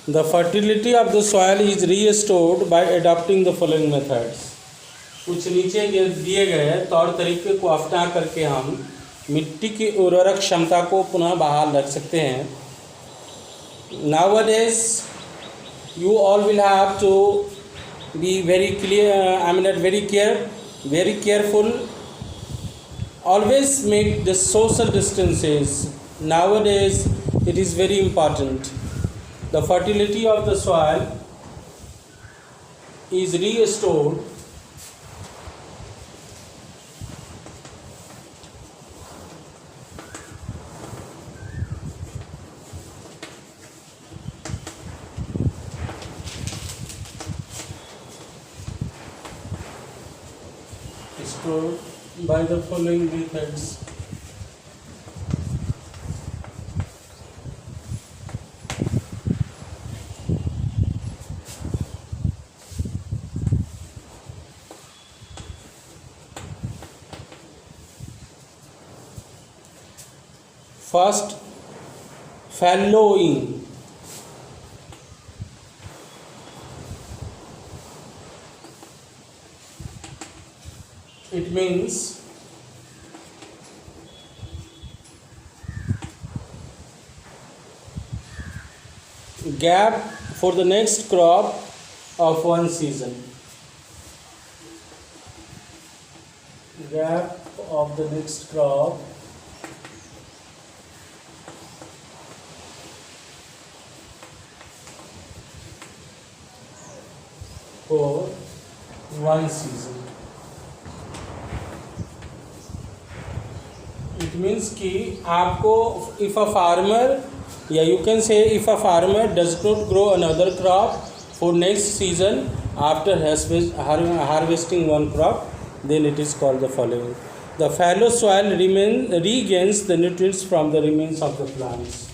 The fertility of the soil is restored by adopting the following methods. कुछ नीचे दिए गए तौर तरीके को अपना करके हम मिट्टी की उर्वरक क्षमता को पुनः बहाल रख सकते हैं. Nowadays, you all will have to be very clear. Very careful. Always make the social distances. Nowadays, it is very important. The fertility of the soil is restored by the following methods. First, fallowing. It means gap for the next crop of one season. Gap of the next crop for one season. It means कि आपको if a farmer या you can say if a farmer does not grow another crop for next season after harvesting one crop, then it is called the following. The fallow soil regains the nutrients from the remains of the plants.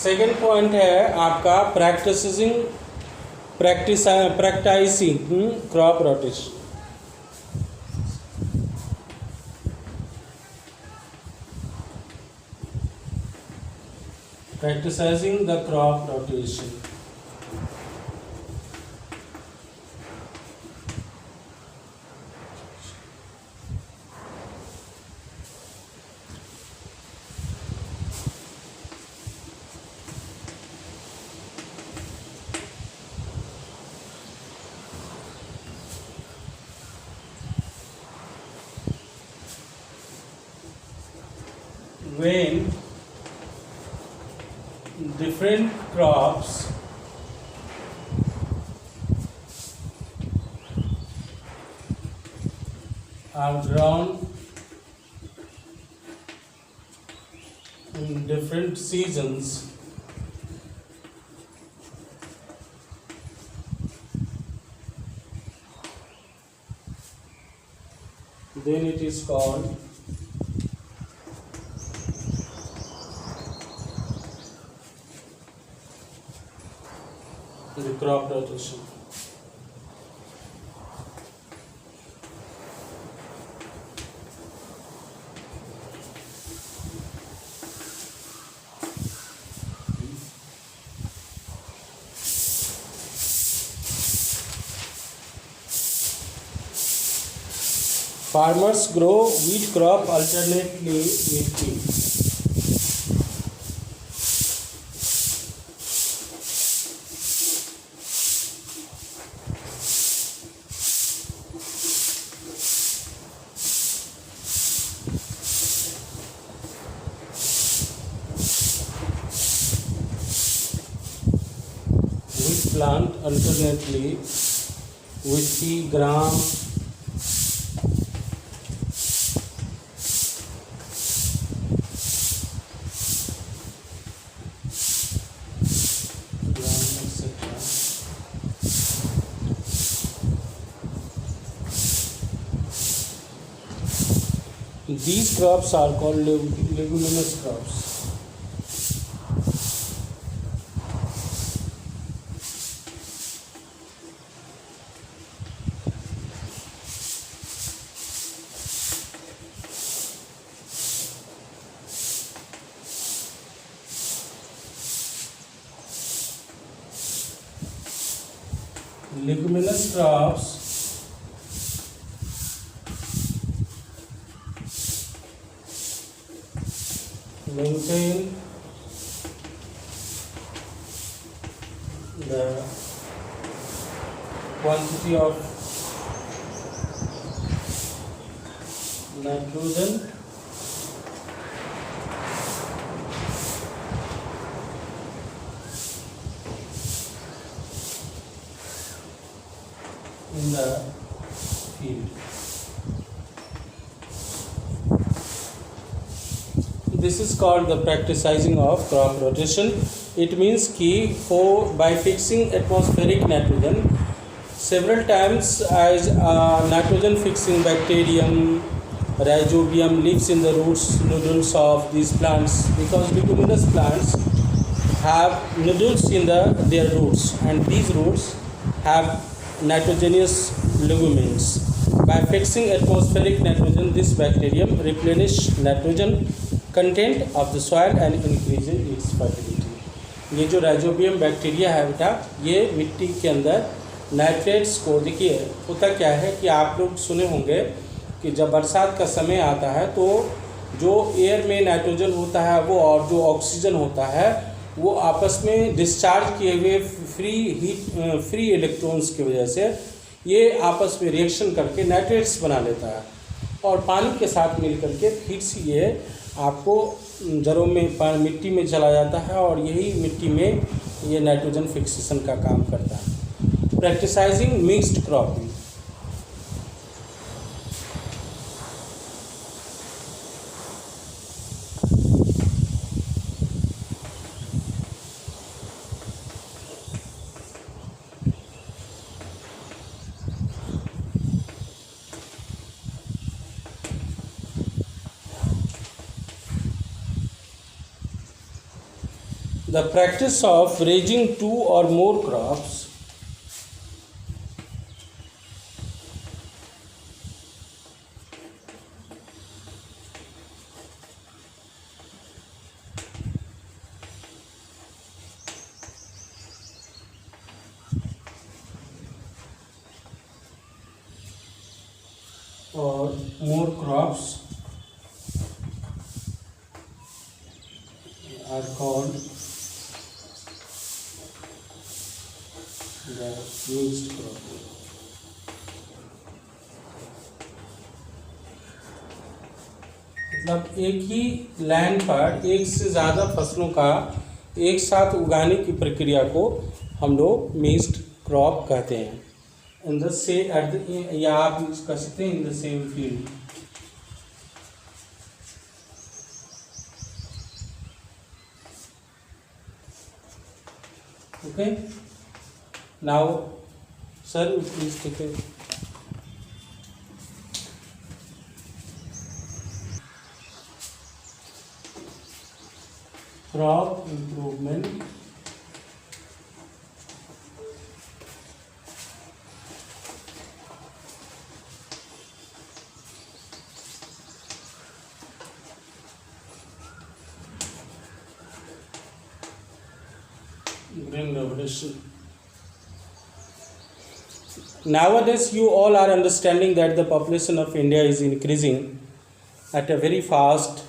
Second point है आपका practicing crop rotation. Practicing the crop rotation. When different crops are grown in different seasons, then it is called the crop rotation. Farmers grow wheat crop alternately with wheat. Plant alternately with pea, gram, These crops are called leguminous crops. Leguminous crops maintain the quantity of nitrogen in the field. This is called the practicing of crop rotation. It means कि by fixing atmospheric nitrogen several times, as nitrogen fixing bacterium rhizobium lives in the roots nodules of these plants, because leguminous plants have nodules in their roots, and these roots have nitrogenous ligumens. By fixing atmospheric nitrogen, this bacterium replenish nitrogen content of the soil and increasing its fertility. ये जो rhizobium bacteria है बेटा, ये मिट्टी के अंदर nitrates को, देखिए होता क्या है कि आप लोग सुने होंगे कि जब बरसात का समय आता है तो जो एयर में नाइट्रोजन होता है वो और जो ऑक्सीजन होता है वो आपस में डिस्चार्ज किए हुए फ्री इलेक्ट्रॉन्स की वजह से ये आपस में रिएक्शन करके नाइट्रेट्स बना लेता है और पानी के साथ मिल करके फिर से ये आपको जड़ों में मिट्टी में चला जाता है और यही मिट्टी में ये नाइट्रोजन फिक्सेशन का काम करता है। Practising mixed cropping. The practice of raising two or more crops or more crops are called the mixed crop. मतलब एक ही लैंड पर एक से ज़्यादा फसलों का एक साथ उगाने की प्रक्रिया को हम लोग मिक्स्ड क्रॉप कहते हैं। इन द से या आप यूज कर सकते हैं in the same field. Okay, now sir please take it. Crop improvement green revolution. Nowadays you all are understanding that the population of India is increasing at a very fast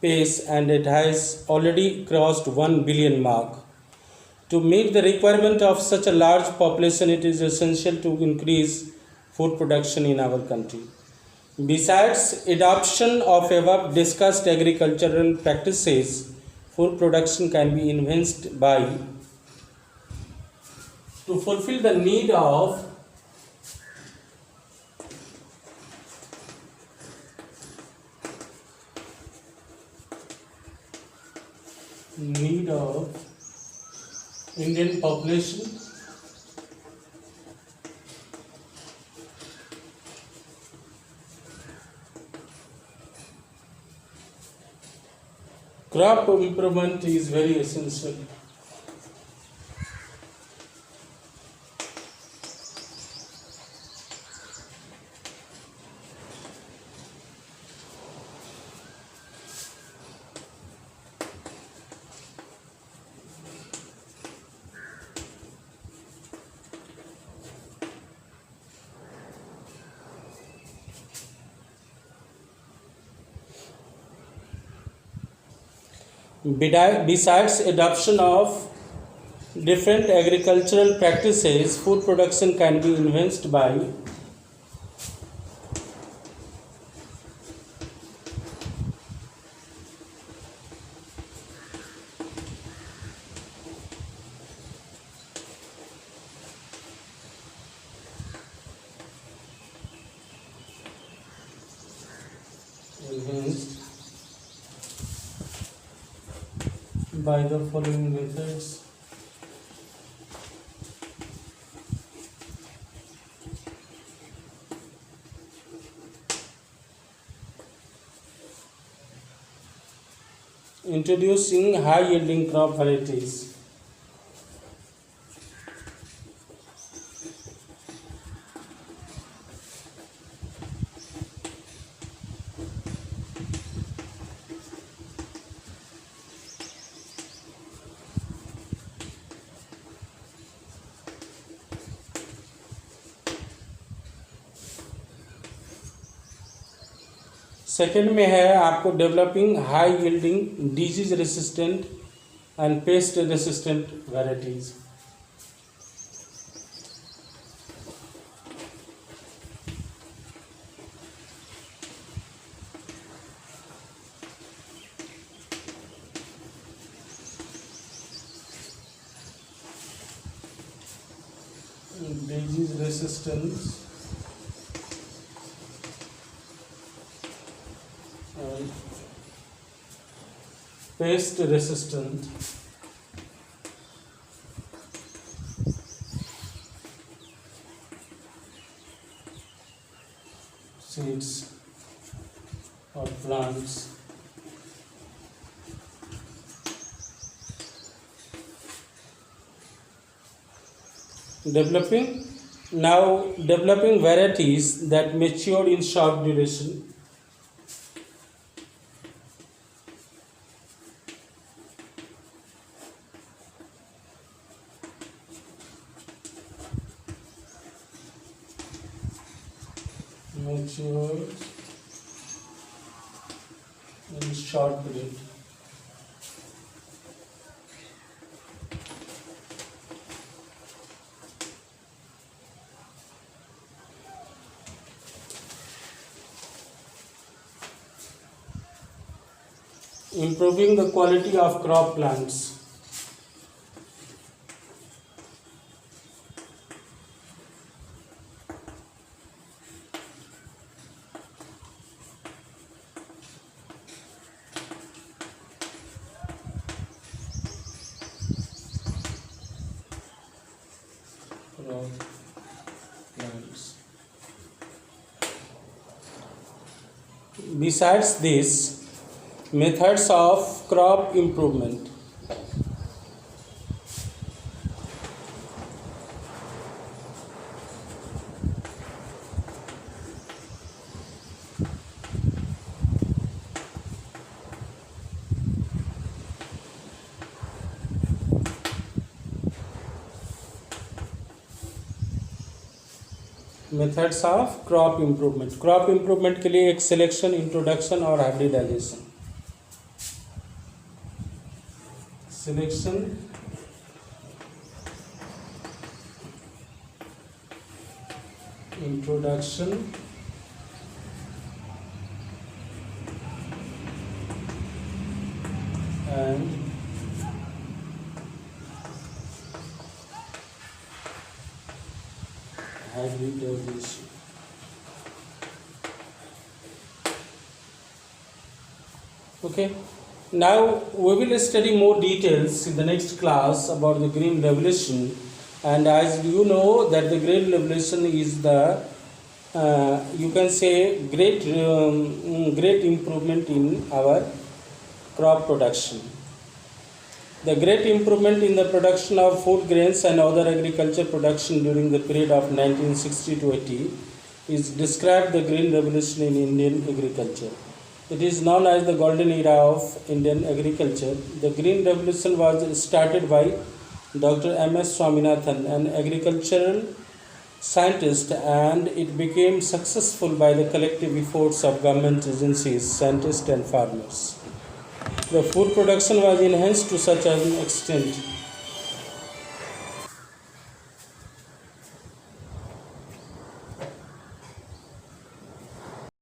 pace and it has already crossed 1 billion mark. To meet the requirement of such a large population, it is essential to increase food production in our country. Besides adoption of above discussed agricultural practices, food production can be enhanced by to fulfill the need of Indian population Crop improvement is very essential. Besides adoption of different agricultural practices, food production can be enhanced by enhanced by the following methods. Introducing high yielding crop varieties. Second में है आपको developing high yielding disease resistant and paste resistant varieties. Disease resistance and pest resistant seeds or plants. Developing varieties that mature in short duration. Mature in short period. Improving the quality of crop plants. Crop plants. Besides this, methods of crop improvement. Methods of crop improvement. Crop improvement के लिए एक selection, introduction और hybridization. Selection, introduction and hybridization. Okay, now we will study more details in the next class about the green revolution. And as you know that the green revolution is the you can say great improvement in our crop production. The great improvement in the production of food grains and other agriculture production during the period of 1960 to 80 is described the Green Revolution in Indian agriculture. It is known as the golden era of Indian agriculture. The Green Revolution was started by Dr. M.S. Swaminathan, an agricultural scientist, and it became successful by the collective efforts of government agencies, scientists, and farmers. The food production was enhanced to such an extent